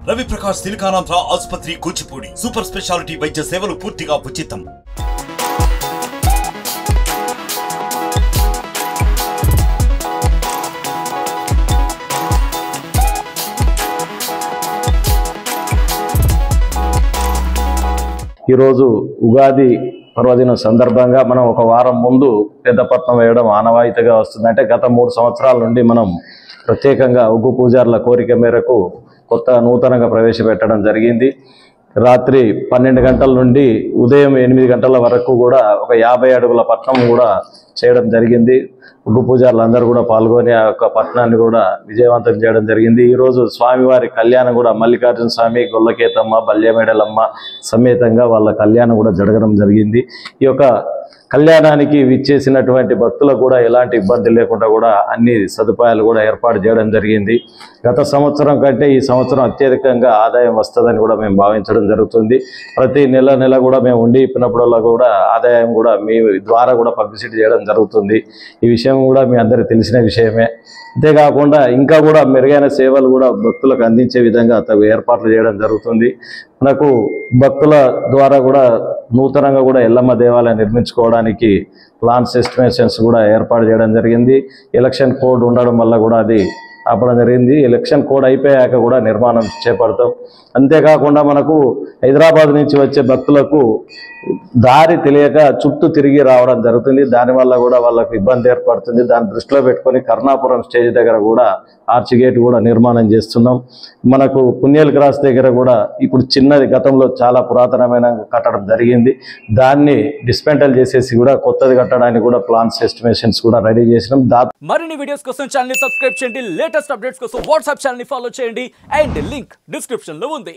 రవి ప్రకాష్ సిలికానాంధ్ర ఆసుపత్రి Kuchipudi super speciality వైద్య సేవలు పూర్తిగా ఉచితం. ఈరోజు ఉగాది పర్వదినం సందర్భంగా మనం ఒక వారం ముందు పెద్దపట్నం వేయడం ఆనవాయితీగా వస్తుంది. అంటే గత 3 సంవత్సరాల నుండి మనం ప్రత్యేకంగా ఉగ్గు పూజారుల కోరిక మేరకు నూతనంగా ప్రవేశపెట్టడం జరిగింది. రాత్రి 12 గంటల నుండి ఉదయం 8 గంటల వరకు కూడా ఒక 50 అడుగుల పట్నం కూడా చేయడం జరిగింది. ఉగ్గు పూజారులందరూ కూడా పాల్గొని ఆ యొక్క పట్నాన్ని కూడా విజయవంతం చేయడం జరిగింది. ఈరోజు స్వామివారి కళ్యాణం కూడా మల్లికార్జున స్వామి, గొల్లకేతమ్మ, బల్యమేడలమ్మ సమేతంగా వాళ్ళ కళ్యాణం కూడా జరగడం జరిగింది. ఈ యొక్క కళ్యాణానికి విచ్చేసినటువంటి భక్తులకు కూడా ఎలాంటి ఇబ్బంది లేకుండా కూడా అన్ని సదుపాయాలు కూడా ఏర్పాటు చేయడం జరిగింది. గత సంవత్సరం కంటే ఈ సంవత్సరం అత్యధికంగా ఆదాయం వస్తుందని కూడా మేము భావించడం జరుగుతుంది. ప్రతి నెల కూడా మేము ఉండి ఇప్పినప్పుడల్లా కూడా ఆదాయం కూడా మీ ద్వారా కూడా పబ్లిసిటీ చేయడం జరుగుతుంది. ఈ విషయం కూడా మీ అందరికీ తెలిసిన విషయమే. అంతేకాకుండా ఇంకా కూడా మెరుగైన సేవలు కూడా భక్తులకు అందించే విధంగా తగు ఏర్పాట్లు చేయడం జరుగుతుంది. మనకు భక్తుల ద్వారా కూడా నూతనంగా కూడా ఎల్లమ్మ దేవాలయం నిర్మించుకోవడానికి ప్లాన్స్ ఎస్టిమేషన్స్ కూడా ఏర్పాటు చేయడం జరిగింది. ఎలక్షన్ కోడ్ ఉండడం వల్ల కూడా అది ఆపడం జరిగింది. ఎలక్షన్ కోడ్ అయిపోయాక కూడా నిర్మాణం చేపడతాం. అంతేకాకుండా మనకు హైదరాబాద్ నుంచి వచ్చే భక్తులకు దారి తెలియక చుట్టూ తిరిగి రావడం జరుగుతుంది. దానివల్ల కూడా వాళ్ళకు ఇబ్బంది ఏర్పడుతుంది. దాన్ని దృష్టిలో పెట్టుకొని కర్ణాపురం స్టేజ్ దగ్గర కూడా ఆర్చ్ గేట్ కూడా నిర్మాణం చేస్తున్నాం. మనకు పుణ్యల్ క్రాస్ దగ్గర కూడా ఇప్పుడు చిన్నది గతంలో చాలా పురాతనమైన కట్టడం జరిగింది. దాన్ని డిస్మెంటల్ చేసేసి కూడా కొత్తది కట్టడానికి కూడా ప్లాన్స్ ఎస్టిమేషన్స్ కూడా రెడీ చేసినాం. మరిన్ని వీడియోస్ కోసం ఛానల్ ని సబ్స్క్రైబ్ చేయండి. లేటెస్ట్ అప్డేట్స్ కోసం వాట్సాప్ ఛానల్ ని ఫాలో చేయండి. అండ్ లింక్ డిస్క్రిప్షన్ లో ఉంది.